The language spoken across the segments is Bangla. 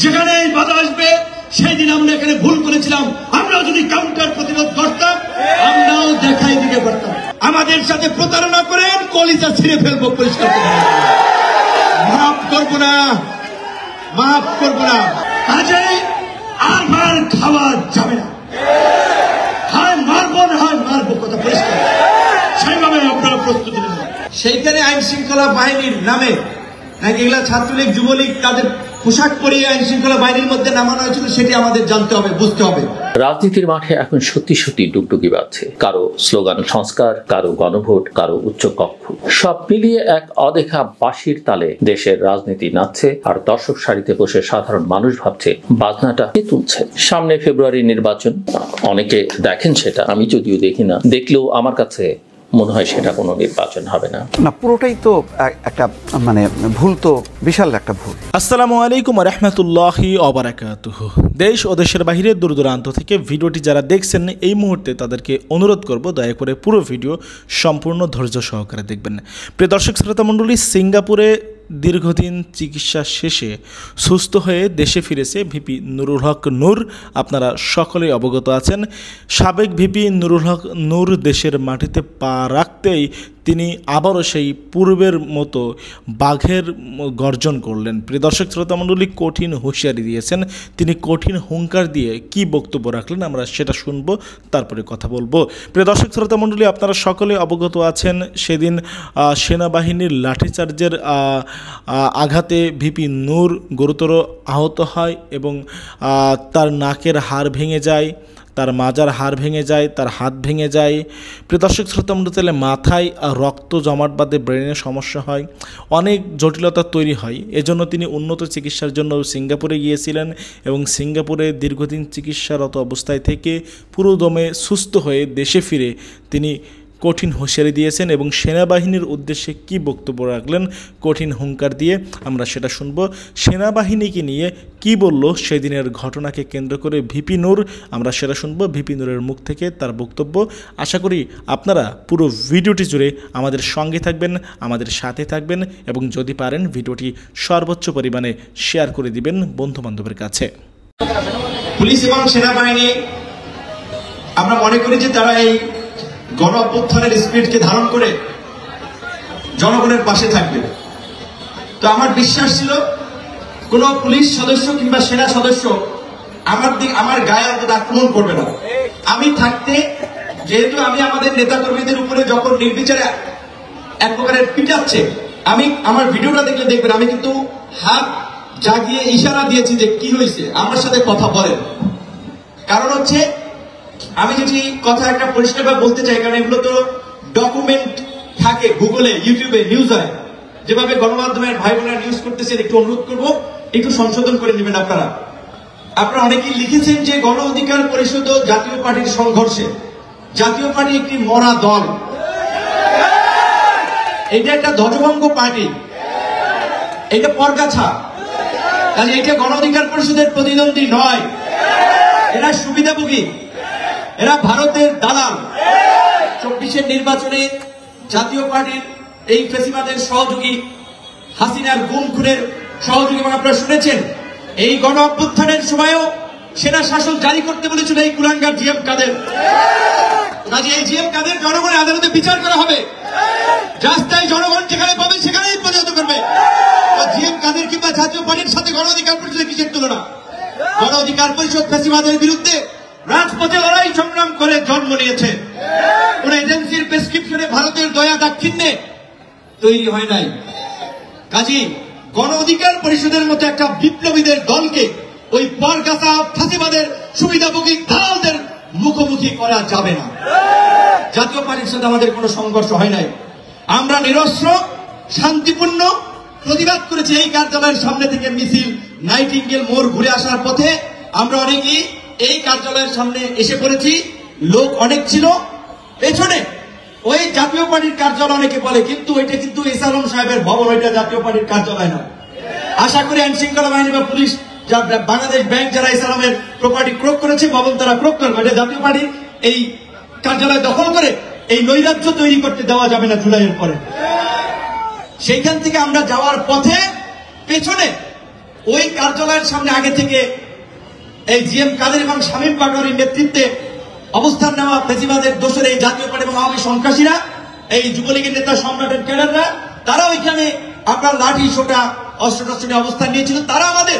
যেখানে এই বাধা আসবে সেই দিন আমরা এখানে ভুল করেছিলাম, আমরা যদি কাউন্টার প্রতিরোধ করতাম আমরাও দেখাই দিকে করতাম। আমাদের সাথে প্রতারণা করেন, কলিজা ছিঁড়ে ফেলবো, পরিষ্কার মাফ করবো না, মাফ করবো না। কাজে আর মার খাওয়া যাবে না, হয় মারবো না হয় মারবো, কথা পরিষ্কার। সেইভাবে আপনারা প্রস্তুতি নেবেন। সেইখানে আইন শৃঙ্খলা বাহিনীর নামে নাকি এগুলা ছাত্রলীগ যুবলীগ তাদের পোশাক পরিয়ে আইন শৃঙ্খলা বাহিনীর মধ্যে নামানো হয়েছিল, সেটি আমাদের জানতে হবে, বুঝতে হবে। রাজনীতির মাঠে এখন সত্যি সত্যি ডুগডুগি বাজছে। কারো স্লোগান সংস্কার, কারো গণভোট, কারো উচ্চ কক্ষ, সব মিলিয়ে এক অদেখা বাঁশির তালে দেশের রাজনীতি নাচছে। আর দর্শক সারিতে বসে সাধারণ মানুষ ভাবছে বাজনাটা কে তুলছে। সামনে ফেব্রুয়ারি নির্বাচন, অনেকে দেখেন সেটা, আমি যদিও দেখি না, দেখলেও আমার কাছে মনে হয় সেটা কোনো নির্বাচন হবে না। না, পুরোটাই তো একটা মানে ভুল, তো বিশাল একটা ভুল। আসসালামু আলাইকুম ওয়া রাহমাতুল্লাহি ওয়া বারাকাতুহু। দেশ ও দেশের বাইরে দূর দূরান্ত থেকে ভিডিওটি যারা দেখছেন এই মুহূর্তে তাদেরকে অনুরোধ করব দয়া করে পুরো ভিডিও সম্পূর্ণ ধৈর্য সহকারে দেখবেন। প্রিয় দর্শক শ্রোতা মণ্ডলী, সিঙ্গাপুরে দীর্ঘদিন চিকিৎসা শেষে সুস্থ হয়ে দেশে ফিরেছে ভিপি নুরুল হক নূর। আপনারা সকলেই অবগত আছেন, সাবেক ভিপি নুরুল হক নূর দেশের মাটিতে পা রাখতেই তিনি আবারও সেই পূর্বের মতো বাঘের গর্জন করলেন। প্রিয় দর্শক শ্রোতা মণ্ডলী, কঠিন হুঁশিয়ারি দিয়েছেন তিনি, কঠিন হুঙ্কার দিয়ে কি বক্তব্য রাখলেন আমরা সেটা শুনবো, তারপরে কথা বলবো। প্রিয় দর্শক শ্রোতা মণ্ডলী, আপনারা সকলে অবগত আছেন সেদিন সেনাবাহিনীর লাঠিচার্জের আঘাতে ভিপি নূর গুরুতর আহত হয় এবং তার নাকের হাড় ভেঙে যায়, তার মাজার হাড় ভেঙে যায়, তার হাত ভেঙে যায়। প্রিয় দর্শক শ্রোতা মণ্ডলী, মাথায় রক্ত জমাট বাঁধে, ব্রেনের সমস্যা হয়, অনেক জটিলতা তৈরি হয়। এজন্য তিনি উন্নত চিকিৎসার জন্য সিঙ্গাপুরে গিয়েছিলেন এবং সিঙ্গাপুরে দীর্ঘদিন চিকিৎসারত অবস্থায় থেকে পুরোদমে সুস্থ হয়ে দেশে ফিরে তিনি কঠিন হুঁশিয়ারি দিয়েছেন এবং সেনাবাহিনীর উদ্দেশ্যে কি বক্তব্য রাখলেন কঠিন হুঙ্কার দিয়ে আমরা সেটা শুনব। সেনাবাহিনীকে নিয়ে কি বলল সেদিনের ঘটনাকে কেন্দ্র করে ভিপি নূর, আমরা সেটা শুনব ভিপি নূরের মুখ থেকে তার বক্তব্য। আশা করি আপনারা পুরো ভিডিওটি জুড়ে আমাদের সঙ্গে থাকবেন, আমাদের সাথে থাকবেন এবং যদি পারেন ভিডিওটি সর্বোচ্চ পরিমাণে শেয়ার করে দিবেন বন্ধুবান্ধবের কাছে। পুলিশ এবং সেনাবাহিনী আমরা মনে করি যে তারা এই গণ অভ্যুত্থানের স্পিরিটকে ধারণ করে জনগণের পাশে থাকবে। তো আমার বিশ্বাস ছিল কোন পুলিশ সদস্য কিংবা সেনা সদস্য আমার গায়ে অন্তত আক্রমণ করবে না। আমি থাকতে, যেহেতু আমি আমাদের নেতা কর্মীদের উপরে যখন নির্বিচারে এক প্রকারের পিটাচ্ছে, আমি আমার ভিডিওটা দেখলে দেখবেন আমি কিন্তু হাত জাগিয়ে ইশারা দিয়েছি যে কি হয়েছে, আমার সাথে কথা বলেন। কারণ হচ্ছে আমি যদি কথা একটা পরিষ্কারভাবে বলতে চাই, কারণ এগুলো তো ডকুমেন্ট থাকে গুগলে, ইউটিউবে নিউজ হয়, যেভাবে গণমাধ্যমের ভাই বোনেরা নিউজ করতেছেন, একটু অনুরোধ করব একটু সংশোধন করে নেবেন। আপনারা অনেকেই লিখেছেন যে গণ অধিকার পরিষদ ও জাতীয় পার্টির সংঘর্ষে, জাতীয় পার্টি একটি মরা দল, এটা একটা ধ্বজভঙ্গ পার্টি, এটা পরগাছা, কাজে এটা গণ অধিকার পরিষদের প্রতিদ্বন্দ্বী নয়, এরা সুবিধাভোগী, এরা ভারতের দালাল। 24-এর নির্বাচনে জাতীয় পার্টির এই ফেসিবাদের সহযোগী, হাসিনার গুম খুনের সহযোগী, এবং আপনারা শুনেছেন এই গণ অভ্যুত্থানের সময়ও সেনা শাসন জারি করতে বলেছিল এই কুলাঙ্গার জিএম কাদের। কাজে এই জিএম কাদের জনগণের আদালতে বিচার করা হবে, রাস্তায় জনগণ যেখানে পাবে সেখানেই প্রতিহত করবে। জিএম কাদের কিংবা জাতীয় পার্টির সাথে গণ অধিকার পরিষদের কিসের তুলনা? গণ অধিকার পরিষদ ফেসিবাদের বিরুদ্ধে রাজপথে লড়াই সংগ্রাম করে জন্ম নিয়েছে, কোন এজেন্সির প্রেসক্রিপশনে ভারতের দয়া দাক্ষিণ্যে তৈরি হয় নাই। কাজী গণ অধিকার পরিষদের মতো একটা বিপ্লবীদের দলকে ওই পরগাছা ফাঁসিবাদের সুবিধাভোগী দালালদের মুখোমুখি করা যাবে না। জাতীয় পার্টির সাথে আমাদের কোনো সংঘর্ষ হয় নাই, আমরা নিরস্ত্র শান্তিপূর্ণ প্রতিবাদ করেছি। এই কার্যালয়ের সামনে থেকে মিছিল নাইটিঙ্গেল মোড় ঘুরে আসার পথে আমরা অনেকেই এই কার্যালয়ের সামনে এসে পড়েছি, লোক অনেক ছিল পেছনে। ওই জাতীয় পার্টির কার্যালয় অনেকে বলে, কিন্তু ওইটা কিন্তু এসালম সাহেবের ভবন, ওইটা জাতীয় পার্টির কার্যালয় না। আশা করি আইন শৃঙ্খলা বাহিনী বা পুলিশ, বাংলাদেশ ব্যাংক যারা এসালমের প্রপার্টি ক্রোক করেছে, ভবন তারা ক্রোক করবে, এটা জাতীয় পার্টির এই কার্যালয় দখল করে এই নৈরাজ্য তৈরি করতে দেওয়া যাবে না জুলাইয়ের পরে। সেইখান থেকে আমরা যাওয়ার পথে পেছনে ওই কার্যালয়ের সামনে আগে থেকে এই জিএম কাদের এবং শামীম পাটোয়ারির নেতৃত্বে অবস্থান নেওয়া ফেসিবাদের দোষের এই জাতীয় পার্টি এবং আওয়ামী সন্ত্রাসীরা, এই যুবলীগের নেতা সম্রাটের ক্যাডাররা, তারা ওইখানে আপনার লাঠি সোটা অস্ত্র নিয়ে অবস্থান নিয়েছিল। তারা আমাদের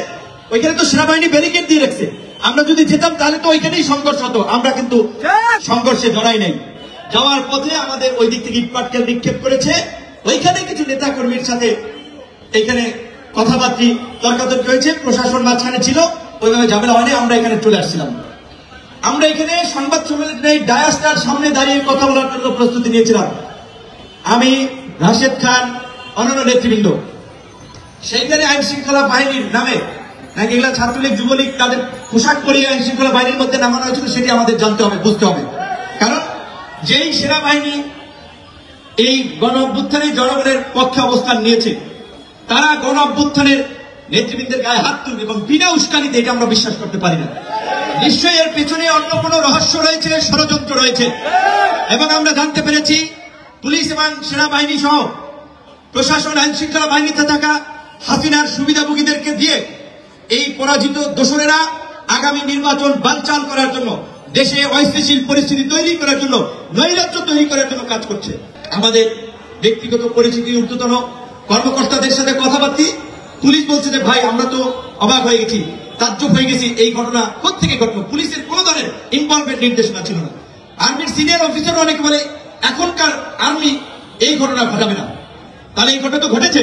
ওইখানে তো সেনাবাহিনী ব্যারিকেড দিয়ে রাখছে, আমরা যদি যেতাম তাহলে তো ওইখানেই সংঘর্ষ হতো। আমরা কিন্তু সংঘর্ষে জড়াই নাই। যাওয়ার পথে আমাদের ওই দিক থেকে ইটপাটকেল নিক্ষেপ করেছে। ওইখানে কিছু নেতা কর্মীর সাথে এইখানে কথাবার্তা তর্কাতর্কি হয়েছে, প্রশাসন মাঝখানে ছিল, ওইভাবে ঝামেলা হয়নি। আমরা এখানে চলে আসছিলাম। আমরা এখানে সংবাদ সম্মেলনে ডায়াসটার সামনে দাঁড়িয়ে কথা বলার জন্য প্রস্তুতি নিয়েছিলাম। আমি, রাশেদ খান, অন্যান্য নেতৃবৃন্দ। সেইখানে আইন শৃঙ্খলা বাহিনীর নামে নাকি এগুলা ছাত্রলীগ যুবলীগ তাদের পোশাক পরিয়ে আইন শৃঙ্খলা বাহিনীর মধ্যে নামানো হয়েছিল, সেটি আমাদের জানতে হবে, বুঝতে হবে। কারণ যেই সেনাবাহিনী এই গণ অভ্যুত্থানে জনগণের পক্ষে অবস্থান নিয়েছে, তারা গণ অভ্যুত্থানের নেতৃবৃন্দের গায়ে হাত তুলবে এবং বিনা উস্কানিতে, এটা আমরা বিশ্বাস করতে পারি না। নিশ্চয়ই এর পেছনে অন্য কোনো রহস্য রয়েছে, ষড়যন্ত্র রয়েছে। এবং আমরা জানতে পেরেছি পুলিশ এবং সেনাবাহিনী সহ প্রশাসন, আইন শৃঙ্খলা বাহিনীতে থাকা হাসিনার সুবিধাভোগীদেরকে দিয়ে এই পরাজিত দোসরেরা আগামী নির্বাচন বানচাল করার জন্য, দেশে অস্থিতিশীল পরিস্থিতি তৈরি করার জন্য, নৈরাজ্য তৈরি করার জন্য কাজ করছে। আমাদের ব্যক্তিগত পরিচিতি ঊর্ধ্বতন কর্মকর্তাদের সাথে কথাবার্তা, পুলিশ বলছে যে ভাই আমরা তো অবাক হয়ে গেছি, তাজ্জব হয়ে গেছি, এই ঘটনা কোত্থেকে ঘটলো, পুলিশের কোনো ধরনের ইনভলভমেন্ট নির্দেশনা ছিল না। আর্মির সিনিয়র অফিসার অনেকে বলে এখনকার আর্মি এই ঘটনা ঘটাবে না। তাহলে এই ঘটনা তো ঘটেছে,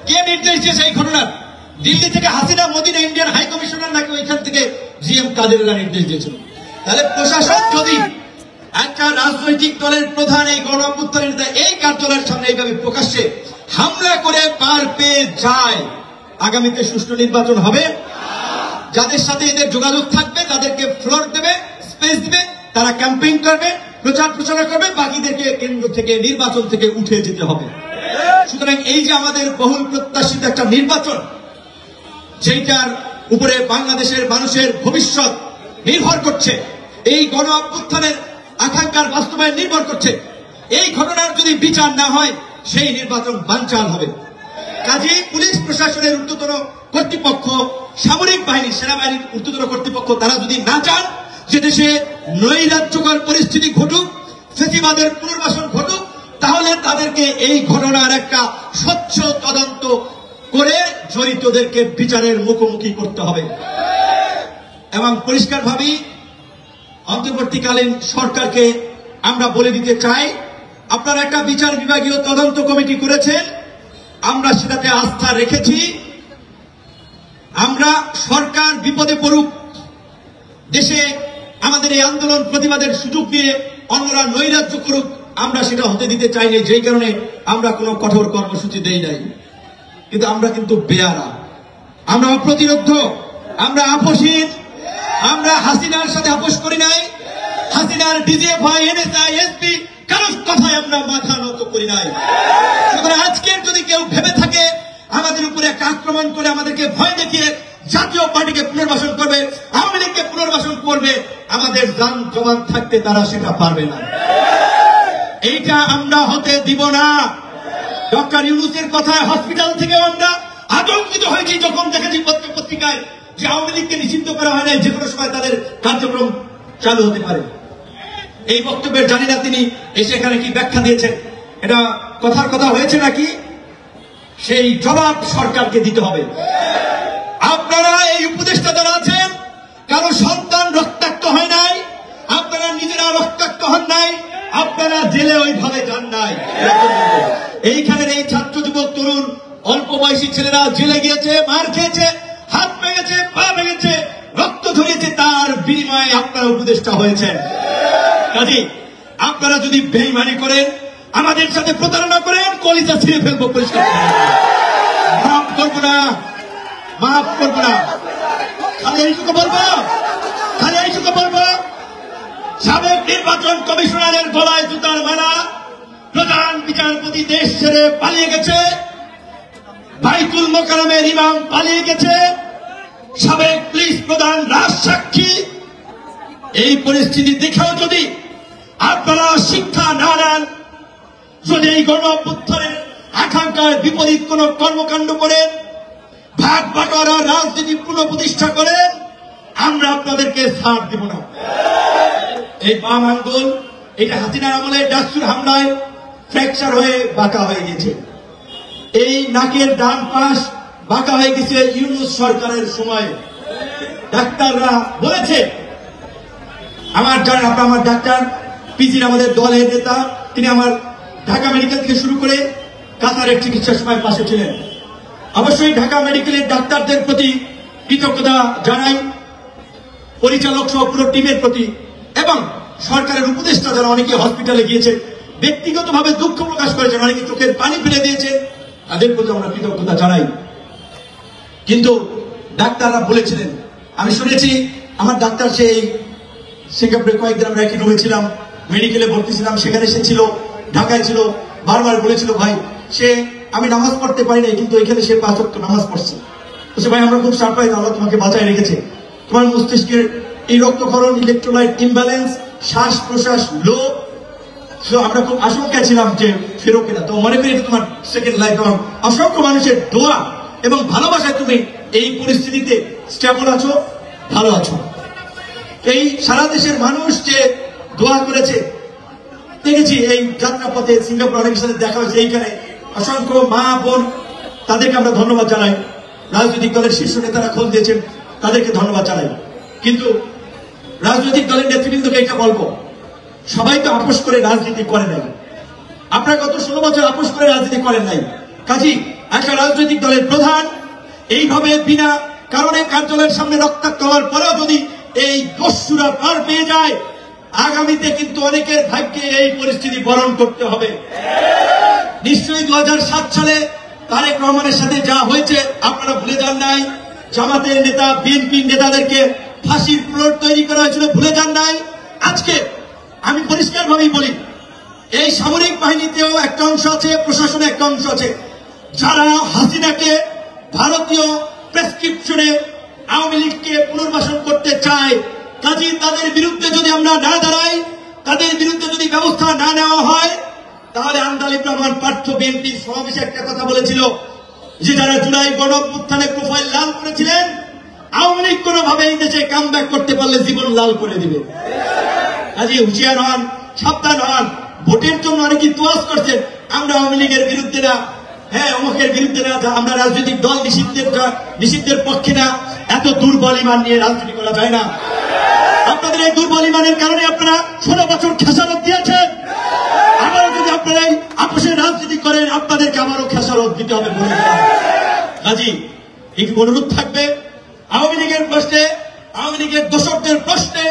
কে নির্দেশ দিয়েছে এই ঘটনা? দিল্লি থেকে Hasina Madina Indian high commissioner নাকি ওইখান থেকে জিএম কাদেররা নির্দেশ দিয়েছিল? তাহলে প্রশাসন যদি একটা রাজনৈতিক দলের প্রধান এই গণ অভ্যুত্থানের এই কার্যালয়ের সামনে এইভাবে প্রকাশ্যে হামলা করে পার পেয়ে যায়, আগামীতে সুষ্ঠু নির্বাচন হবে? যাদের সাথে এদের যোগাযোগ থাকবে, তাদেরকে ফ্লোর দেবে, স্পেস দিবে, তারা ক্যাম্পেইন করবে, প্রচার প্রচারণা করবে, বাকিদেরকে কেন্দ্র থেকে, নির্বাচন থেকে উঠে যেতে হবে। সুতরাং এই যে আমাদের বহুল প্রত্যাশিত একটা নির্বাচন, যেটার উপরে বাংলাদেশের মানুষের ভবিষ্যৎ নির্ভর করছে, এই গণ অভ্যুত্থানের আকাঙ্ক্ষার বাস্তবায়ন নির্ভর করছে, এই ঘটনার যদি বিচার না হয় সেই নির্বাচন বানচাল হবে। কাজেই পুলিশ প্রশাসনের ঊর্ধ্বতন কর্তৃপক্ষ, সামরিক বাহিনী, সেনাবাহিনীর ঊর্ধ্বতন কর্তৃপক্ষ, তারা যদি না চান যে দেশে নৈরাজ্যকর পরিস্থিতি ঘটুক, ফ্যাসিবাদের পুনর্বাসন ঘটুক, তাহলে তাদেরকে এই ঘটনার একটা স্বচ্ছ তদন্ত করে জড়িতদেরকে বিচারের মুখোমুখি করতে হবে। এবং পরিষ্কারভাবেই অন্তর্বর্তীকালীন সরকারকে আমরা বলে দিতে চাই, আপনারা একটা বিচার বিভাগীয় তদন্ত কমিটি করেছেন, আমরা সেটাতে আস্থা রেখেছি। আমরা সরকার বিপদে পড়ুক, দেশে আমাদের এই আন্দোলন প্রতিবাদের সুযোগ নিয়ে অন্যরা নৈরাজ্য করুক, আমরা সেটা হতে দিতে চাইনি, যেই কারণে আমরা কোনো কঠোর কর্মসূচি দেই নাই। কিন্তু আমরা কিন্তু বেয়ারা, আমরা অপ্রতিরোধ, আমরা আপোষহীন, আমরা হাসিনার সাথে আপোষ করি নাই। হাসিনার ডিজিএফআই, এনএসআই, এসপি কারোর কথায় আমরা মাথা নত করি নাই। সুতরাং আজকের যদি কেউ ভেবে থাকে আমাদের উপরে একটা আক্রমণ করে আমাদেরকে ভয় দেখিয়ে জাতীয় পার্টিকে পুনর্বাসন করবে, আওয়ামী লীগকে পুনর্বাসন করবে, আমাদের জান জবান থাকতে তারা সেটা পারবে না। এইটা আমরা হতে দিব না। ডক্টর ইউনূসের কথায় হসপিটাল থেকে আমরা আতঙ্কিত হয়েছি যখন দেখেছি পত্রিকায় যে আওয়ামী লীগকে নিষিদ্ধ করা হয় নাই, যে কোনো সময় তাদের কার্যক্রম চালু হতে পারে। এই বক্তব্যের জানি না তিনি এসে এখানে কি ব্যাখ্যা দিয়েছেন, এটা কথার কথা হয়েছে নাকি, সেই জবাব সরকারকে দিতে হবে। আপনারা এই উপদেষ্টা যারা আছেন, কারো সন্তান রক্তাক্ত হয় নাই, আপনারা নিজেরা রক্তাক্ত হন নাই, আপনারা জেলে ওইভাবে যান নাই। এইখানের এই ছাত্র যুবক তরুণ অল্প বয়সী ছেলেরা জেলে গিয়েছে, মার খেয়েছে, হাত ভেঙেছে, পা ভেঙেছে, রক্ত ঝরিয়েছে, তার বিনিময়ে আপনারা উপদেষ্টা হয়েছেন। কাজে আপনারা যদি বেইমানি করেন, আমাদের সাথে প্রতারণা করেন, কলিজা ছিঁড়ে ফেলবো, পরিষ্কার মাফ করবো না, মাফ করবো না। খালি এইটুকু বলবো, খালি এইটুকু বলবো, সাবেক নির্বাচন কমিশনারের গলায় জুতার মালা, প্রধান বিচারপতি দেশ ছেড়ে পালিয়ে গেছে, বাইতুল মোকাররমের ইমাম পালিয়ে গেছে, সাবেক পুলিশ প্রধান রাজ সাক্ষী। এই পরিস্থিতি দেখেও যদি আপনারা শিক্ষা না নেন, যদি এই গণ অভ্যুত্থানের আকাঙ্ক্ষার বিপরীত কোন কর্মকাণ্ড করেন, ভাগ বাটোয়ারা রাজনীতি পুনঃপ্রতিষ্ঠা করেন, আমরা আপনাদেরকে ছাড় দিব না। এই বাম আঙ্গুল এটা হাসিনার আমলে ডাকসুর হামলায় ফ্র্যাকচার হয়ে বাঁকা হয়ে গেছে। এই নাকের ডান পাশ বাঁকা হয়ে গেছে ইউনূস সরকারের সময়। ডাক্তাররা বলেছে, আমার ডাক্তার পিজির আমাদের দলের নেতা, তিনি আমার ঢাকা মেডিকেল থেকে শুরু করে কাতারের চিকিৎসার সময় পাশে ছিলেন। অবশ্যই ঢাকা মেডিকেলের ডাক্তারদের প্রতি কৃতজ্ঞতা জানাই, পরিচালক সহ পুরো টিমের প্রতি, এবং সরকারের উপদেষ্টা যারা অনেকে হসপিটালে গিয়েছে, ব্যক্তিগতভাবে দুঃখ প্রকাশ করেছেন, অনেকে চোখের পানি ফেলে দিয়েছে, তাদের প্রতি আমরা কৃতজ্ঞতা জানাই। কিন্তু ডাক্তাররা বলেছিলেন, আমি শুনেছি আমার ডাক্তার সেই সিঙ্গাপুরে কয়েকদিন আমরা একই রুমে ছিলাম, মেডিকেলে ভর্তি ছিলাম, সেখানে সে ছিল, ঢাকায় ছিল, বারবার বলেছিল ভাই আমি নামাজ পড়তে পারি নাই, কিন্তু এখানে সে 5 ওয়াক্ত নামাজ পড়ছে। ভাই আমরা খুব সারপ্রাইজ, আল্লাহ তোমাকে বাঁচায় রেখেছে। তোমার মস্তিষ্কের এই রক্তক্ষরণ, ইলেকট্রোলাইট ইমব্যালেন্স, শ্বাস প্রশ্বাস লো, আমরা খুব আশঙ্কা ছিলাম যে ফেরো কিনা। তো মনে করি তোমার সেকেন্ড লাইফ, এবং অসংখ্য মানুষের দোয়া এবং ভালোবাসায় তুমি এই পরিস্থিতিতে স্টেবল আছো, ভালো আছো। এই সারা দেশের মানুষ যে দোয়া করেছে দেখেছি, এই যাত্রাপথে সিঙ্গাপুর অনেকের সাথে দেখা হয়েছে, এইখানে অসংখ্য মা বোন, তাদেরকে আমরা ধন্যবাদ জানাই। রাজনৈতিক দলের শীর্ষ নেতারা খোঁজ দিয়েছেন, তাদেরকে ধন্যবাদ জানাই। কিন্তু রাজনৈতিক দলের নেতৃবৃন্দকে এটা বলবো, সবাই তো আপোষ করে রাজনীতি করে নাই। আপনারা গত 16 বছর আপোষ করে রাজনীতি করেন নাই। কাজী একটা রাজনৈতিক দলের প্রধান এইভাবে বিনা কারণে কার্যালয়ের সামনে রক্তাক্ত হওয়ার পরেও যদি এই দস্যুরা পার পেয়ে যায়, আগামীতে কিন্তু অনেকের ভাগ্যে এই পরিস্থিতি বরণ করতে হবে। নিশ্চয়ই 2007 সালে তারেক রহমানের সাথে যা হয়েছে আপনারা ভুলে যান নাই। জামাতের নেতা, বিএনপির নেতাদেরকে ফাঁসির প্লট তৈরি করা হয়েছিল, ভুলে যান নাই। আজকে আমি পরিষ্কারভাবেই বলি, এই সামরিক বাহিনীতেও একটা অংশ আছে, প্রশাসনে একটা অংশ আছে, যারা হাসিনাকে ভারতীয় প্রেসক্রিপশনে আওয়ামী লীগকে পুনর্বাসন করতে চায়। কাজী তাদের বিরুদ্ধে যদি আমরা না দাঁড়াই, তাদের বিরুদ্ধে যদি ব্যবস্থা না নেওয়া হয়, তাহলে আন্দালিব রহমান পার্থ বিএনপির সমাবেশে একটা কথা বলেছিল যে যারা জুলাই গণঅভ্যুত্থানে প্রোফাইল লাল করেছিলেন, আওয়ামী লীগ কোনোভাবে এই দেশে কামব্যাক করতে পারলে জীবন লাল করে দিবে। কাজী হুঁশিয়ার হন, সাবধান হন। ভোটের জন্য অনেকেই তোয়াজ করছেন, আমরা আওয়ামী লীগের বিরুদ্ধে না, অমুকের বিরুদ্ধে না, আমরা রাজনৈতিক দল নিষিদ্ধের পক্ষে না। এত দুর্বল ইমান নিয়ে রাজনীতি করা যায় না। আপনাদের এই দুর্বল ইমানের কারণে আপনারা 16 বছর খেসারত দিয়েছেন। আবারও যদি আপনারা এই আপোষের রাজনীতি করেন, আপনাদেরকে আবারও খেসারত দিতে হবে বলে দিলাম। কাজী একটু অনুরোধ থাকবে, আওয়ামী লীগের প্রশ্নে, আওয়ামী লীগের দোষকদের প্রশ্নে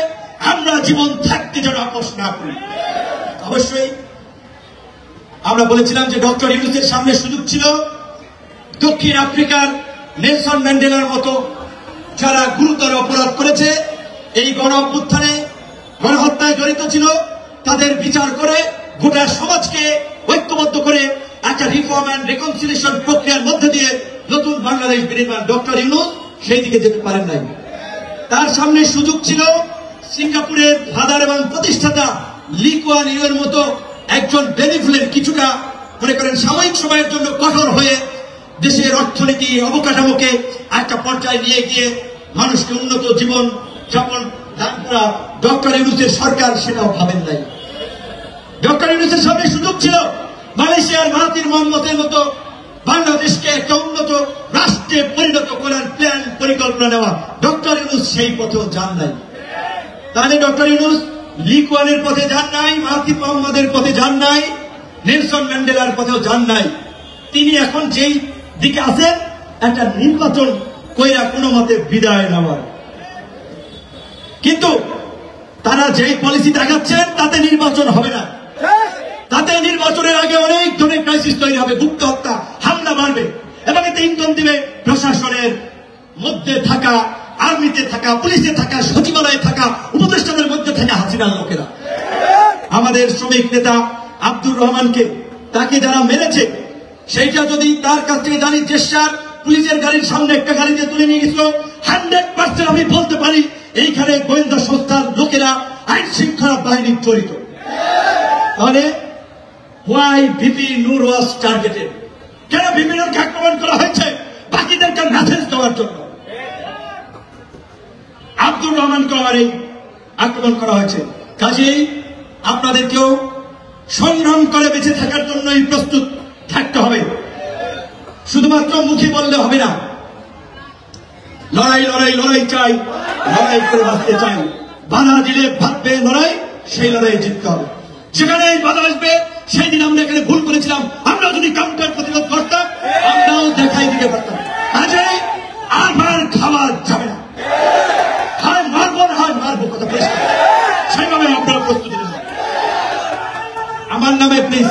আমরা জীবন থাকতে যেন আপোষ না করি। অবশ্যই আমরা বলেছিলাম যে ডক্টর ইউনূসের সামনে সুযোগ ছিল দক্ষিণ আফ্রিকার নেলসন ম্যান্ডেলার মতো যারা গুরুতর অপরাধ করেছে, এই গণঅভ্যুত্থানে গণহত্যায় জড়িত ছিল, তাদের বিচার করে গোটা সমাজকে ঐক্যবদ্ধ করে একটা রিফর্ম অ্যান্ড রিকনসিলিয়েশন প্রক্রিয়ার মধ্যে দিয়ে নতুন বাংলাদেশ বিনির্মাণ। ডক্টর ইউনূস সেই দিকে যেতে পারেন নাই। তার সামনে সুযোগ ছিল সিঙ্গাপুরের ফাদার এবং প্রতিষ্ঠাতা লি কুয়ান ইউর মতো একজন বেনিফিটের কিছুটা মনে করেন সাময়িক সময়ের জন্য কঠোর হয়ে দেশের অর্থনীতি অবকাঠামোকে একটা পর্যায়ে নিয়ে গিয়ে মানুষকে উন্নত জীবন যাপন দান করা। ডক্টর ইউনূসের সরকার সেটাও ভাবেন নাই। ডক্টর ইউনূসের সামনে সুযোগ ছিল মালয়েশিয়ার মাহাথির মোহাম্মদের মতো বাংলাদেশকে একটা উন্নত রাষ্ট্রে পরিণত করার প্ল্যান পরিকল্পনা নেওয়া। ডক্টর ইউনূস সেই পথেও যান নাই। তাহলে ডক্টর ইউনূস লি কুয়ানের পথে যান নাই, মাহাথির মোহাম্মদের পথে যান নাই, নেলসন ম্যান্ডেলার পথেও যান নাই। তিনি এখন যেই দিকে আছেন, একটা নির্বাচন কইরা কোনো মতে বিদায় নেওয়ার। কিন্তু তারা যেই পলিসি দেখাচ্ছেন তাতে নির্বাচন হবে না। তাতে নির্বাচনের আগে অনেক ধরনের ক্রাইসিস তৈরি হবে, গুপ্ত হত্যা, হামলা বাড়বে, এবং এতে ইন্ধন দিবে প্রশাসনের মধ্যে থাকা, আর্মিতে থাকা, পুলিশে থাকা, সচিবালয়ে থাকা, উপদেষ্টাদের মধ্যে থাকা হাসিনার লোকেরা। আমাদের শ্রমিক নেতা আব্দুর রহমানকে, তাকে যারা মেরেছে, সেইটা যদি তার কাছ থেকে জানি জেসার পুলিশের গাড়ির সামনে একটা গাড়িতে তুলে নিয়ে গেছিল, 100% আমি বলতে পারি এইখানে গোয়েন্দা সংস্থার লোকেরা, আইন শৃঙ্খলা বাহিনী জড়িত। তাহলে why VP Nur was targeted? কেন ভিপি নূরকে আক্রমণ করা হয়েছে? বাকিদেরকে মেসেজ দেওয়ার জন্য আব্দুর রহমানকে আমার এই আক্রমণ করা হয়েছে। কাজেই আপনাদেরকেও সংগ্রাম করে বেঁচে থাকার জন্যই প্রস্তুত থাকতে হবে, শুধুমাত্র মুখে বললে হবে না। লড়াই লড়াই লড়াই চাই, লড়াই করে বাঁচতে চাই। বাধা দিলে ভাববে লড়াই, সেই লড়াই জিততে হবে। যেখানে বাধা আসবে, সেই দিন আমরা এখানে ভুল করেছিলাম, আমরা যদি কাউন্টার প্রতিরোধ করতাম আমরাও দেখাই দিতে পারতাম। কাজেই আর খাওয়া যাবে না, হয় মারবো না হয় মারবো, কথা পরিষ্কার। সেইভাবে আপনারা প্রস্তুতি নেন। আমার নামে প্লিজ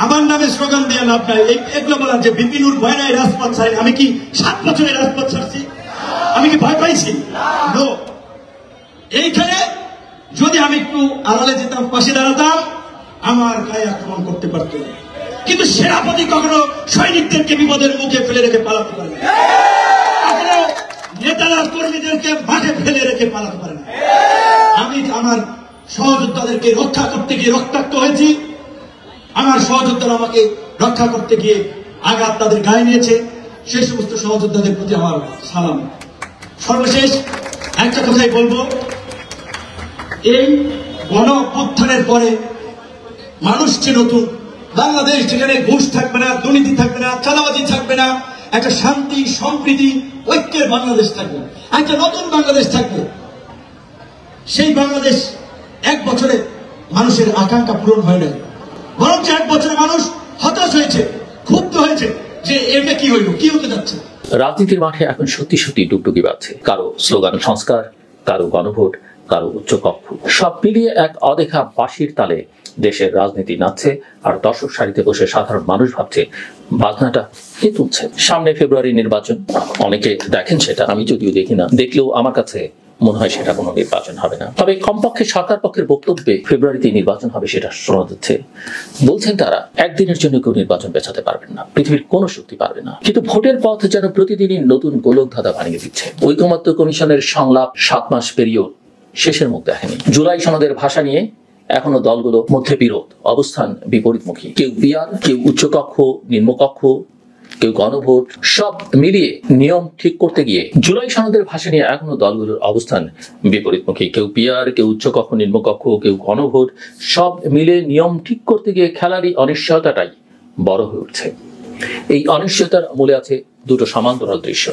আমার নামে স্লোগান দিয়ে লাভ নাই। এগুলো বলার যে বিপিনুর ভয় নাই রাজপথ ছাড়ি, আমি কি 7 বছরে রাজপথ ছাড়ছি? আমি কি ভয় পাইছি? এইখানে যদি আমি একটু আড়ালে যেতাম, পাশে দাঁড়াতাম, আমার গায়ে আক্রমণ করতে পারত না। কিন্তু সেনাপতি কখনো সৈনিকদেরকে বিপদের মুখে ফেলে রেখে পালাতে পারে না, কখনো নেতারা কর্মীদেরকে মাঠে ফেলে রেখে পালাতে পারে না। আমি আমার সহযোদ্ধাদেরকে রক্ষা করতে গিয়ে রক্তাক্ত হয়েছি। আমার সহযোদ্ধারা আমাকে রক্ষা করতে গিয়ে আঘাত তাদের গায়ে নিয়েছে। সেই সমস্ত সহযোদ্ধাদের প্রতি আমার সালাম। সর্বশেষ একটা কথাই বলবো, এই গণ অভ্যুত্থানের পরে মানুষ যে নতুন বাংলাদেশ, যেখানে ঘুষ থাকবে না, দুর্নীতি থাকবে না, চাঁদাবাজি থাকবে না, একটা শান্তি সম্প্রীতি ঐক্যের বাংলাদেশ থাকবে, একটা নতুন বাংলাদেশ থাকবে। সেই বাংলাদেশ 1 বছরে মানুষের আকাঙ্ক্ষা পূরণ হয় না, বরঞ্চ 1 বছরে মানুষ হতাশ হয়েছে, ক্ষুব্ধ হয়েছে যে এটা কি হইল, কি হতে যাচ্ছে। রাজনীতির মাঠে এখন সত্যি সত্যি ডুগডুগি বাজছে। কারো স্লোগান সংস্কার, কারো গণভোট, কারো উচ্চকক্ষ, সব মিলিয়ে এক অদেখা বাঁশির তালে দেশের রাজনীতি নাচছে। আর দর্শক সারিতে বসে সাধারণ মানুষ ভাবছে বাজনাটা কে তুলছে। সামনে ফেব্রুয়ারি নির্বাচন, অনেকে দেখেন সেটা, আমি যদিও দেখি না, দেখলেও আমার কাছে মনে হয় সেটা কোনো নির্বাচন হবে না। তবে কমপক্ষে সরকার পক্ষের বক্তব্যে ফেব্রুয়ারিতে নির্বাচন হবে সেটা শোনা যাচ্ছে। বলছেন তারা একদিনের জন্য কেউ নির্বাচন পেছাতে পারবেন না, পৃথিবীর কোনো শক্তি পারবে না। কিন্তু ভোটের পথ যেন প্রতিদিনই নতুন গোলক ধাঁধা বানিয়ে দিচ্ছে। ঐকমত্য কমিশনের সংলাপ 7 মাস পেরিয়েও শেষের মুখ দেখেনি। জুলাই সনদের ভাষা নিয়ে এখনো দলগুলোর মধ্যে বিরোধ, অবস্থান বিপরীতমুখী। কেউ পিআর, কেউ উচ্চকক্ষ, নিম্নকক্ষ, কেউ গণভোট, সব মিলিয়ে নিয়ম ঠিক করতে গিয়ে জুলাই সনদের ভাষা নিয়ে এখনো দলগুলোর অবস্থান বিপরীতমুখী। কেউ পিআর, কেউ উচ্চকক্ষ, নিম্নকক্ষ, কেউ গণভোট, সব মিলে নিয়ম ঠিক করতে গিয়ে খেলারই অনিশ্চয়তাটাই বড় হয়ে উঠছে। এই অনিশ্চয়তার মূলে আছে দুটো সমান্তরাল দৃশ্য।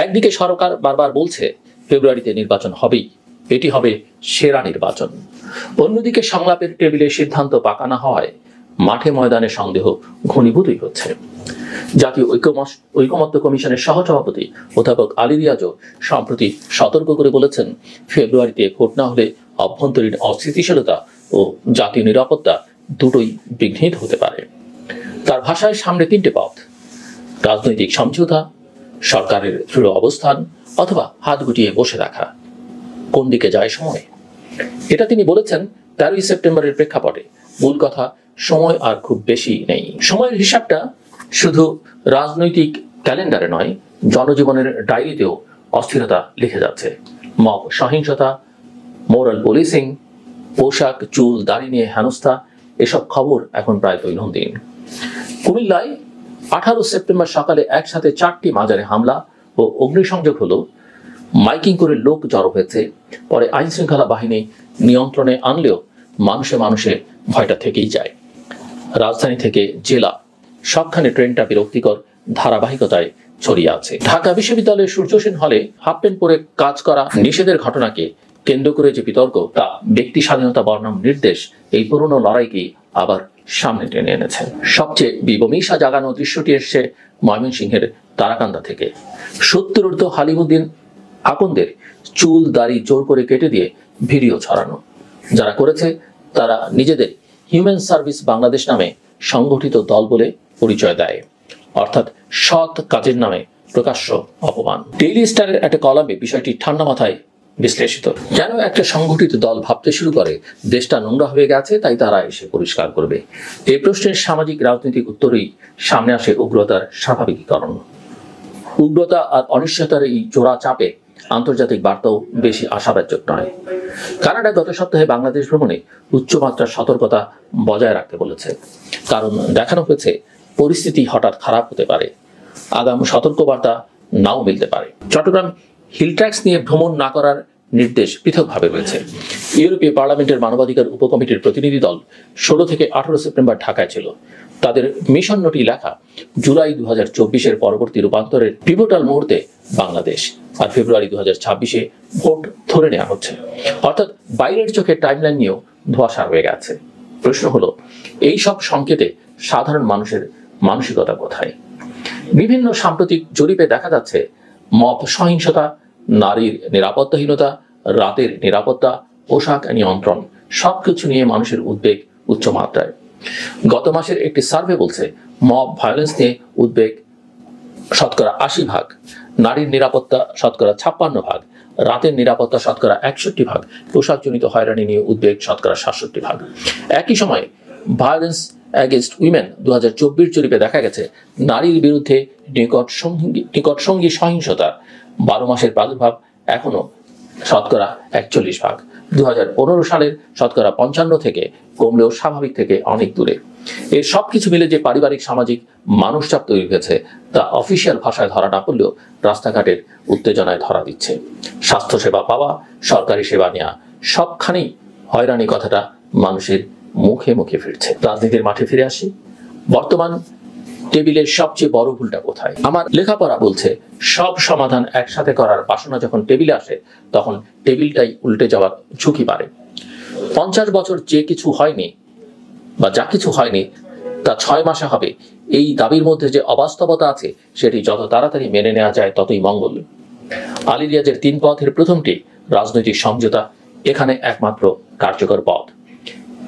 একদিকে সরকার বারবার বলছে ফেব্রুয়ারিতে নির্বাচন হবেই, এটি হবে সেরা নির্বাচন। অন্যদিকে সংলাপের টেবিলে সিদ্ধান্ত পাকা না হওয়ায় মাঠে ময়দানে সন্দেহ ঘনীভূতই হচ্ছে। জাতীয় ঐকমত্য কমিশনের সহসভাপতি অধ্যাপক আলী রিয়াজও সম্প্রতি সতর্ক করে বলেছেন, ফেব্রুয়ারিতে ভোট না হলে অভ্যন্তরীণ অস্থিতিশীলতা ও জাতীয় নিরাপত্তা দুটোই বিঘ্নিত হতে পারে। তার ভাষায় সামনে 3টে পথ: রাজনৈতিক সমঝোতা, সরকারের দৃঢ় অবস্থান, অথবা হাত গুটিয়ে বসে রাখা। কোন দিকে যায় সময়? এটা তিনি বলেছেন 13ই সেপ্টেম্বরের প্রেক্ষাপটে। মূল কথা, সময় আর খুব বেশি নেই। সময়ের হিসাবটা শুধু রাজনৈতিক ক্যালেন্ডারে নয়, জনজীবনের ডায়েরিতেও অস্থিরতা লিখে যাচ্ছে। মব সহিংসতা, মোরাল পুলিশিং, পোশাক, চুল, দাড়ি নিয়ে হেনস্থা, এসব খবর এখন প্রায় দৈনন্দিন। কুমিল্লায় 18 সেপ্টেম্বর সকালে একসাথে 4টি মাজারে হামলা ও অগ্নিসংযোগ হলো। মাইকিং করে লোক জড়ো হয়েছে। পরে আইন শৃঙ্খলা বাহিনী নিয়ন্ত্রণে আনলেও মানুষে মানুষে ভয়টা থেকেই যায়। রাজধানী থেকে জেলা সবখানে ট্রেনটা বিরক্তিকর ধারাবাহিকতায় ছড়িয়ে আছে। ঢাকা বিশ্ববিদ্যালয়ের সূর্য সেন হলে হাফ প্যান্ট পরে কাজ করা নিষেধের ঘটনাকে কেন্দ্র করে যে বিতর্ক, তা ব্যক্তি স্বাধীনতা বনাম নির্দেশ এই পুরনো লড়াইকে আবার সামনে টেনে এনেছে। সবচেয়ে বিবমিশা জাগানো দৃশ্যটি এসছে ময়মনসিংহের তারাকান্দা থেকে। 70 ঊর্ধ্ব হালিমুদ্দিন আকন্দের চুল দাড়ি জোর করে কেটে দিয়ে ভিডিও ছড়ানো। যারা করেছে তারা নিজেদের হিউম্যান সার্ভিস বাংলাদেশ নামে সংগঠিত দল বলে পরিচয় দেয়, অর্থাৎ সৎ কাজের নামে প্রকাশ্য অপমান। ডেইলি স্টারের একটা কলামে বিষয়টি ঠান্ডা মাথায় বিশ্লেষিত। যেন একটা সংগঠিত দল ভাবতে শুরু করে দেশটা নোংরা হয়ে গেছে, তাই তারা এসে পরিষ্কার করবে। এই প্রশ্নের সামাজিক রাজনৈতিক উত্তরেই সামনে আসে উগ্রতার স্বাভাবিকীকরণ। উগ্রতা আর অনিশ্চয়তার এই জোড়া চাপে আন্তর্জাতিক বার্তাও বেশি আশাব্যঞ্জক নয়। কানাডা গত সপ্তাহে বাংলাদেশ ভ্রমণে উচ্চমাত্রার সতর্কতা বজায় রাখতে বলেছে, কারণ দেখানো হয়েছে পরিস্থিতি হঠাৎ খারাপ হতে পারে। আগাম সতর্কবার্তা নাও মিলতে পারে। চট্টগ্রাম হিল ট্র্যাক্স নিয়ে ভ্রমণ না করার নির্দেশ পৃথকভাবে রয়েছে। ইউরোপীয় পার্লামেন্টের মানবাধিকার উপকমিটির প্রতিনিধি দল 16 থেকে 18 সেপ্টেম্বর ঢাকায় ছিল। তাদের মিশন নোটে লেখা জুলাই 2024-এর পরবর্তী রূপান্তরের পিভটাল মুহূর্তে বাংলাদেশ, আর ফেব্রুয়ারি 2026-এ ভোট ধরে নেওয়া হচ্ছে। অর্থাৎ বাইরের চোখে টাইমলাইন নিয়েও ধোঁয়াশা হয়ে গেছে। প্রশ্ন হলো, এই সব সংকেতে সাধারণ মানুষের মানসিকতা কোথায়? বিভিন্ন সাম্প্রতিক জরিপে দেখা যাচ্ছে মব সহিংসতা, নারীর নিরাপত্তাহীনতা, রাতের নিরাপত্তা, পোশাক নিয়ন্ত্রণ সবকিছু নিয়ে মানুষের উদ্বেগ উচ্চ মাত্রায়। গত মাসের একটি সার্ভে বলছে মব ভায়োলেন্স নিয়ে উদ্বেগ 80%, নারীর নিরাপত্তা 56%, রাতের নিরাপত্তা 61%, পোশাকজনিত হয়রানি নিয়ে উদ্বেগ 67%। একই সময়ে ভায়োলেন্স অ্যাগেন্স্ট উইমেন 2024 জরিপে দেখা গেছে নারীর বিরুদ্ধে নিকট সঙ্গী সহিংসতার 12 মাসের প্রাদুর্ভাব এখনো 41%। 2015 সালের 55% থেকে কমলেও স্বাভাবিক থেকে অনেক দূরে। এর সবকিছু মিলে যে পারিবারিক সামাজিক মানুষচাপ তৈরি হয়েছে তা অফিসিয়াল ভাষায় ধরা না পড়লেও রাস্তাঘাটের উত্তেজনায় ধরা দিচ্ছে। স্বাস্থ্যসেবা পাওয়া, সরকারি সেবা নেওয়া সবখানেই হয়রানি কথাটা মানুষের মুখে মুখে ফিরছে। রাজনীতির মাঠে ফিরে আসি। বর্তমান টেবিলের সবচেয়ে বড় ভুলটা কোথায়? আমার লেখাপড়া বলছে সব সমাধান একসাথে করার বাসনা যখন টেবিলে আসে তখন টেবিলটাই উল্টে যাওয়ার ঝুঁকি বাড়ে। 50 বছর যে কিছু হয়নি বা যা কিছু হয়নি তা 6 মাসে হবে, এই দাবির মধ্যে যে অবাস্তবতা আছে সেটি যত তাড়াতাড়ি মেনে নেওয়া যায় ততই মঙ্গল। আলী রিয়াজের 3 পথের প্রথমটি রাজনৈতিক সমঝোতা, এখানে একমাত্র কার্যকর পথ।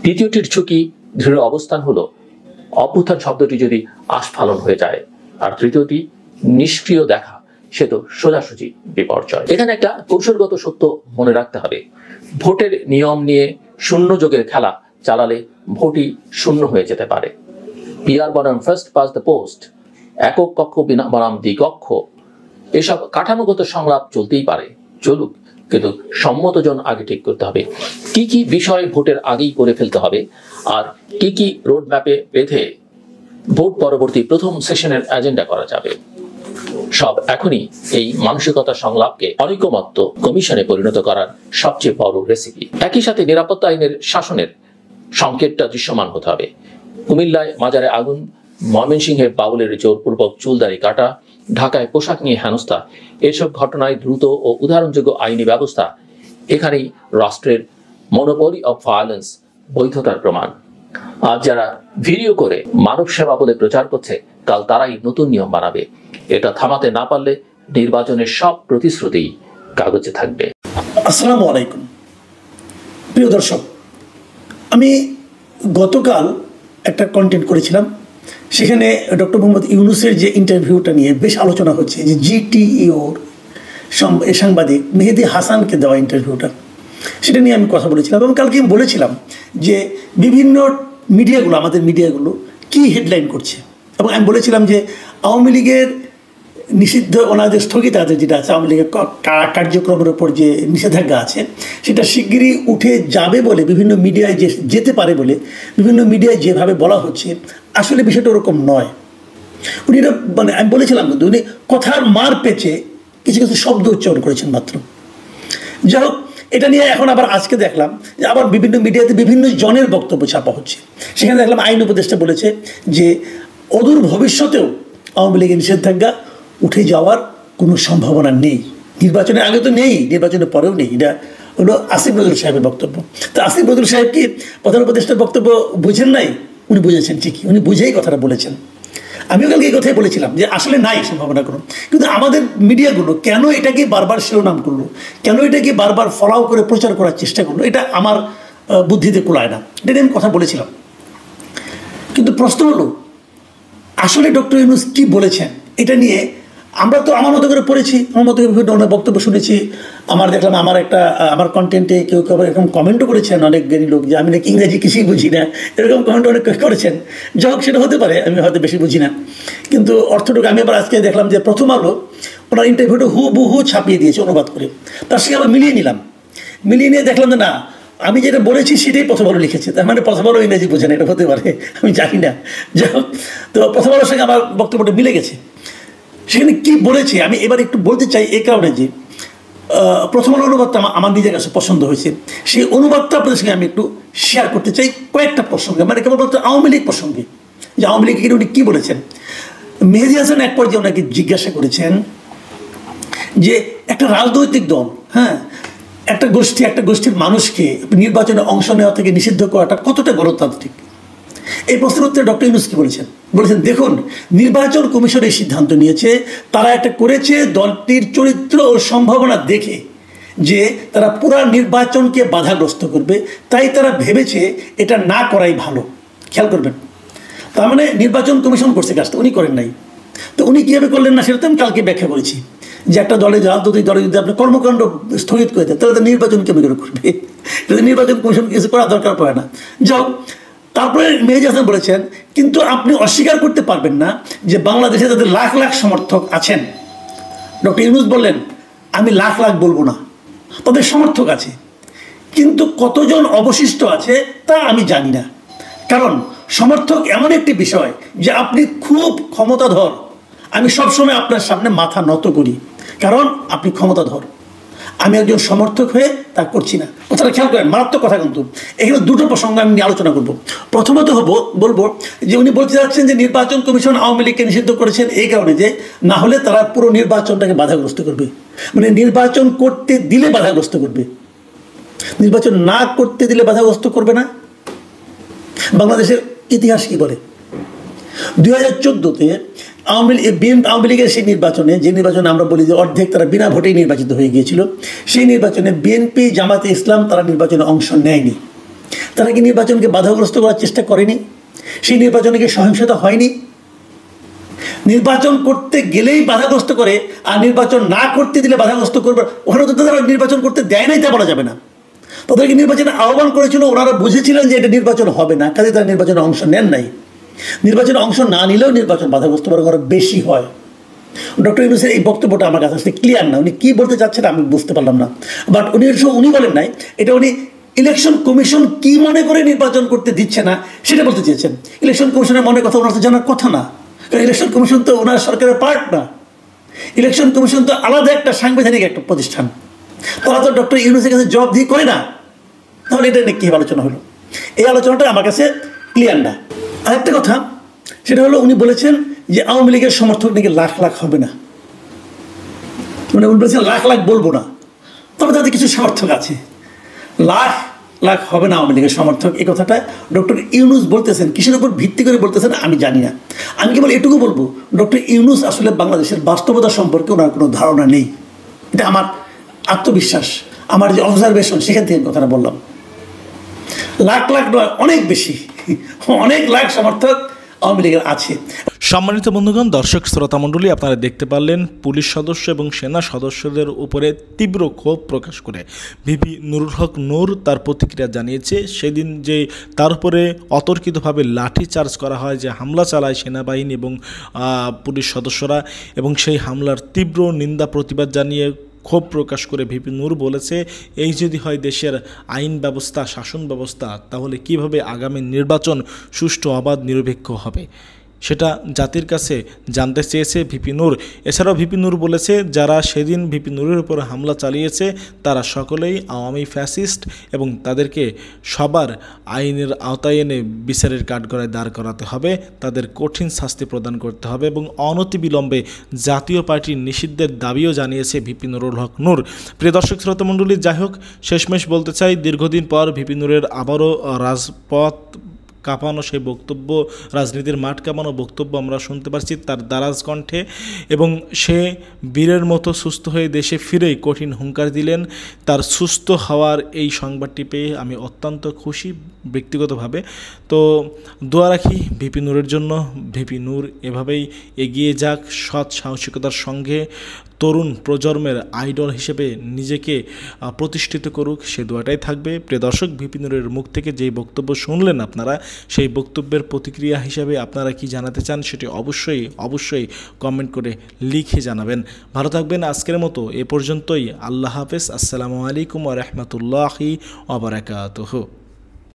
দ্বিতীয়টির ঝুঁকি দৃঢ় অবস্থান হলো অভ্যুত্থান শব্দটি যদি আস্ফালন হয়ে যায়, আর তৃতীয়টি নিষ্ক্রিয় দেখা, সে তো সোজাসুজি বিপর্যয়। এখানে একটা কৌশলগত সত্য মনে রাখতে হবে, ভোটের নিয়ম নিয়ে শূন্য যোগের খেলা চালালে ভোটই শূন্য হয়ে যেতে পারে। পিআর বনাম ফার্স্ট পাস দ্য পোস্ট, একক কক্ষ বনাম দ্বিকক্ষ, এসব কাঠামোগত সংলাপ চলতেই পারে, চলুক, কিন্তু সম্মতজন আগে ঠিক করতে হবে কি কি বিষয় ভোটের আগেই করে ফেলতে হবে, আর কি কি রোড ম্যাপে বেঁধে ভোট পরবর্তী প্রথম সেশনের এজেন্ডা করা যাবে। সব এখনই এই মানসিকতা সংলাপকে ঐকমত্য কমিশনে পরিণত করার সবচেয়ে বড় রেসিপি। একই সাথে নিরাপত্তা আইনের শাসনের সংকেতটা দৃশ্যমান হতে হবে। কুমিল্লায় মাজারে আগুন, ময়মনসিংহে বাউলের জোরপূর্বক চুলদাড়ি কাটা, ঢাকায় পোশাক নিয়ে হেনস্থা, এসব ঘটনায় দ্রুত ও উদাহরণযোগ্য আইনি ব্যবস্থা, এখানেই রাষ্ট্রের মনোপলি অফ ভায়োলেন্স বৈধতার প্রমাণ। আজ যারা ভিডিও করে মানব সেবা বলে প্রচার করছে, কাল তারাই নতুন নিয়ম বানাবে। এটা থামাতে না পারলে নির্বাচনের সব প্রতিশ্রুতি কাগজে থাকবে। আসসালামু আলাইকুম প্রিয় দর্শক, আমি গতকাল একটা কন্টেন্ট করেছিলাম, সেখানে ডক্টর মোহাম্মদ ইউনূসের যে ইন্টারভিউটা নিয়ে বেশ আলোচনা হচ্ছে, যে জিটিইওর সাংবাদিক মেহেদি হাসানকে দেওয়া ইন্টারভিউটা, সেটা নিয়ে আমি কথা বলেছিলাম। এবং কালকে আমি বলেছিলাম যে বিভিন্ন মিডিয়াগুলো, আমাদের মিডিয়াগুলো কি হেডলাইন করছে, এবং আমি বলেছিলাম যে আওয়ামী লীগের নিষিদ্ধ, ওনাদের স্থগিতাদেশ যেটা আছে, আওয়ামী লীগের কার্যক্রমের ওপর যে নিষেধাজ্ঞা আছে, সেটা শিগগিরই উঠে যাবে বলে বিভিন্ন মিডিয়ায় যেতে পারে বলে বিভিন্ন মিডিয়ায় যেভাবে বলা হচ্ছে, আসলে বিষয়টা ওরকম নয়। উনি এটা মানে আমি বলেছিলাম, কিন্তু উনি কথার মার পেঁচে কিছু কিছু শব্দ উচ্চারণ করেছেন মাত্র। যাই হোক, এটা নিয়ে এখন আবার আজকে দেখলাম যে আবার বিভিন্ন মিডিয়াতে বিভিন্ন জনের বক্তব্য ছাপা হচ্ছে। সেখানে দেখলাম আইন উপদেষ্টা বলেছে যে অদূর ভবিষ্যতেও আওয়ামী লীগের নিষেধাজ্ঞা উঠে যাওয়ার কোনো সম্ভাবনা নেই। নির্বাচনের আগে তো নেই, নির্বাচনের পরেও নেই। এটা হলো আসিফ নজরুল সাহেবের বক্তব্য। তো আসিফ নজরুল সাহেব কি প্রধান উপদেষ্টার বক্তব্য বুঝেন নাই? উনি বুঝেছেন ঠিকই, উনি বুঝেই কথাটা বলেছেন। আমিও কালকে এই কথাই বলেছিলাম যে আসলে নাই সম্ভাবনা কোনো, কিন্তু আমাদের মিডিয়াগুলো কেন এটাকে বারবার শিরোনাম করলো, কেন এটাকে বারবার ফলাও করে প্রচার করার চেষ্টা করলো, এটা আমার বুদ্ধিতে কুলায় না। এটা নিয়ে আমি কথা বলেছিলাম। কিন্তু প্রশ্ন হলো, আসলে ডক্টর ইউনূস কী বলেছেন এটা নিয়ে আমরা তো আমার মতো করে পড়েছি, আমার মতো করে বিভিন্ন বক্তব্য শুনেছি। দেখলাম আমার কন্টেন্টে কেউ কেউ এরকম কমেন্টও করেছেন, অনেক জ্ঞানী লোক, যে আমি নাকি ইংরেজি কিছুই বুঝি না, এরকম কমেন্ট অনেক করেছেন। যাই হোক, সেটা হতে পারে, আমি হয়তো বেশি বুঝি না, কিন্তু অর্থটুকু আমি আবার আজকে দেখলাম যে প্রথম আলো ওনার ইন্টারভিউটা হুবহু ছাপিয়ে দিয়েছে অনুবাদ করে। তার সঙ্গে আবার মিলিয়ে নিলাম, মিলিয়ে নিয়ে দেখলাম যে না, আমি যেটা বলেছি সেটাই প্রথম আলো লিখেছে। তার মানে প্রথম আলো ইংরেজি বোঝে না, এটা হতে পারে, আমি জানি না। যাই হোক, তো প্রথম আলোর সঙ্গে আমার বক্তব্যটা মিলে গেছে। সেখানে কি বলেছে আমি এবার একটু বলতে চাই এই কারণে যে প্রথম অনুবাদটা আমার নিজের কাছে পছন্দ হয়েছে, সেই অনুবাদটা আপনাদের সঙ্গে আমি একটু শেয়ার করতে চাই কয়েকটা প্রসঙ্গে, মানে কেবলমাত্র আওয়ামী লীগ প্রসঙ্গে, যে আওয়ামী লীগের উনি কী বলেছেন। মেহেদী হাসান এক পর্যায়ে ওনাকে জিজ্ঞাসা করেছেন যে একটা রাজনৈতিক দল, হ্যাঁ, একটা গোষ্ঠীর মানুষকে নির্বাচনে অংশ নেওয়া থেকে নিষিদ্ধ করাটা কতটা গণতান্ত্রিক। এই প্রশ্নের উত্তরে ডক্টর ইউনূস কি বলেছেন, দেখুন নির্বাচন কমিশন এই সিদ্ধান্ত নিয়েছে, তারা এটা করেছে দলটির চরিত্র ও সম্ভাবনা দেখে যে তারা পুরা নির্বাচনকে বাধাগ্রস্ত করবে, তাই তারা ভেবেছে এটা না করাই ভালো। খেয়াল করবেন, তার মানে নির্বাচন কমিশন করছে কাজটা, উনি করেন নাই। তো উনি কীভাবে করলেন না সেটা তো আমি কালকে ব্যাখ্যা করেছি, যে একটা দলে রাজনৈতিক দলে যদি আপনি কর্মকাণ্ড স্থগিত করে দেয় তাহলে তো নির্বাচন কেমন করে করবে, নির্বাচন কমিশন কিছু করার দরকার পড়ে না। যাও, তারপরে মেহেদী হাসান বলেছেন কিন্তু আপনি অস্বীকার করতে পারবেন না যে বাংলাদেশে তাদের লাখ লাখ সমর্থক আছেন। ডক্টর ইউনূস বললেন আমি লাখ লাখ বলবো না, তাদের সমর্থক আছে, কিন্তু কতজন অবশিষ্ট আছে তা আমি জানি না, কারণ সমর্থক এমন একটি বিষয় যে আপনি খুব ক্ষমতাধর, আমি সবসময় আপনার সামনে মাথা নত করি কারণ আপনি ক্ষমতাধর, আমি একজন সমর্থক হয়ে তা করছি না। কথাটা খেয়াল করেন, মারাত্মক কথা। কিন্তু এখানে দুটো প্রসঙ্গ আমি নিয়ে আলোচনা করব। প্রথমত বলবো যে উনি বলতে যাচ্ছেন যে নির্বাচন কমিশন আওয়ামী লীগকে নিষিদ্ধ করেছেন এই কারণে যে না হলে তারা পুরো নির্বাচনটাকে বাধাগ্রস্ত করবে, মানে নির্বাচন করতে দিলে বাধাগ্রস্ত করবে, নির্বাচন না করতে দিলে বাধাগ্রস্ত করবে না। বাংলাদেশের ইতিহাস কি বলে, 2014-তে আওয়ামী লীগের সেই নির্বাচনে, যে নির্বাচনে আমরা বলি যে অর্ধেক তারা বিনা ভোটেই নির্বাচিত হয়ে গিয়েছিল, সেই নির্বাচনে বিএনপি, জামাতে ইসলাম তারা নির্বাচনে অংশ নেয়নি। তারা কি নির্বাচনকে বাধাগ্রস্ত করার চেষ্টা করেনি? সেই নির্বাচনে কি সহিংসতা হয়নি? নির্বাচন করতে গেলেই বাধাগ্রস্ত করে আর নির্বাচন না করতে দিলে বাধাগ্রস্ত করবে, ওখানে তো তারা নির্বাচন করতে দেয় নাই তা বলা যাবে না। তাদেরকে নির্বাচনে আহ্বান করেছিল, ওনারা বুঝেছিলেন যে এটা নির্বাচন হবে না, কাজে তারা নির্বাচনে অংশ নেন নাই। নির্বাচনে অংশ না নিলেও নির্বাচন বাধাগ্রস্ত বরং বেশি হয়। ডক্টর ইউনূসের এই বক্তব্যটা আমার কাছে আসলে ক্লিয়ার না, উনি কী বলতে চাচ্ছেন আমি বুঝতে পারলাম না। বাট উনি বলেন নাই এটা, উনি ইলেকশন কমিশন কি মনে করে নির্বাচন করতে দিচ্ছে না সেটা বলতে চেয়েছেন। ইলেকশন কমিশনের মনের কথা ওনার তো জানার কথা না, কারণ ইলেকশন কমিশন তো ওনার সরকারের পার্ট না। ইলেকশন কমিশন তো আলাদা একটা সাংবিধানিক একটা প্রতিষ্ঠান, তারা তো ডক্টর ইউনূসের কাছে জবাবদিহি করে না। তাহলে এটা নিয়ে কী আলোচনা হলো? এই আলোচনাটা আমার কাছে ক্লিয়ার না। আরেকটা কথা সেটা হলো উনি বলেছেন যে আওয়ামী লীগের সমর্থক নাকি লাখ লাখ হবে না, মানে উনি বলেছেন লাখ লাখ বলবো না, তবে তাদের কিছু সমর্থক আছে। লাখ লাখ হবে না আওয়ামী লীগের সমর্থক, এই কথাটা ডক্টর ইউনূস বলতেছেন, কিসের উপর ভিত্তি করে বলতেছেন আমি জানি না। আমি কেবল এটুকু বলবো, ডক্টর ইউনূস আসলে বাংলাদেশের বাস্তবতা সম্পর্কে ওনার কোনো ধারণা নেই। এটা আমার আত্মবিশ্বাস, আমার যে অবজারভেশন, সেখান থেকে কথাটা বললাম। লাখ লাখ নয়, অনেক বেশি, অনেক লাখ সমর্থক আওয়ামী লীগের আছে। সম্মানিত বন্ধুগণ, দর্শক শ্রোতা মণ্ডলী, আপনারা দেখতে পারলেন পুলিশ সদস্য এবং সেনা সদস্যদের উপরে তীব্র ক্ষোভ প্রকাশ করে ভিপি নুরুল হক নূর তার প্রতিক্রিয়া জানিয়েছে। সেদিন যে তার উপরে অতর্কিতভাবে লাঠি চার্জ করা হয়, যে হামলা চালায় সেনাবাহিনী এবং পুলিশ সদস্যরা, এবং সেই হামলার তীব্র নিন্দা প্রতিবাদ জানিয়ে ক্ষোভ প্রকাশ করে ভিপি নূর বলেছে, এই যদি হয় দেশের আইন ব্যবস্থা, শাসন ব্যবস্থা, তাহলে কিভাবে আগামী নির্বাচন সুষ্ঠু, অবাধ, নিরপেক্ষ হবে সেটা জাতির কাছে জানতে চেয়েছে ভিপি নূর। এছাড়াও ভিপি নূর বলেছে, যারা সেদিন ভিপি নূরের উপর হামলা চালিয়েছে তারা সকলেই আওয়ামী ফ্যাসিস্ট এবং তাদেরকে সবার আইনের আওতায় এনে বিচারের কাঠগড়ায় দাঁড় করাতে হবে, তাদের কঠিন শাস্তি প্রদান করতে হবে এবং অনতিবিলম্বে জাতীয় পার্টির নিষিদ্ধের দাবিও জানিয়েছে ভিপি নুরুল হক নূর। প্রিয় দর্শক শ্রোতা মণ্ডলী, যাই হোক, শেষমেশ বলতে চাই, দীর্ঘদিন পর ভিপি নূরের আবারও রাজপথ কাঁপানো সেই বক্তব্য, রাজনীতির মাঠ কাঁপানো বক্তব্য আমরা শুনতে পারছি তার দারাজ কণ্ঠে, এবং সে বীরের মতো সুস্থ হয়ে দেশে ফিরেই কঠিন হুঙ্কার দিলেন। তার সুস্থ হওয়ার এই সংবাদটি পেয়ে আমি অত্যন্ত খুশি ব্যক্তিগতভাবে। তো দোয়া রাখি ভিপি নূরের জন্য, ভিপি নূর এভাবেই এগিয়ে যাক, সৎ সাহসিকতার সঙ্গে তরুণ প্রজন্মের আইডল হিসেবে নিজেকে প্রতিষ্ঠিত করুক, সে দোয়াটাই থাকবে। প্রিয় দর্শক, ভিপি নূরের মুখ থেকে যেই বক্তব্য শুনলেন আপনারা, সেই বক্তব্যের প্রতিক্রিয়া হিসাবে আপনারা কি জানাতে চান সেটি অবশ্যই কমেন্ট করে লিখে জানাবেন। ভালো থাকবেন। আজকের মতো এ পর্যন্তই। আল্লাহ হাফেজ। আসসালামু আলাইকুম ওয়া রাহমাতুল্লাহি ওয়া বারাকাতুহু।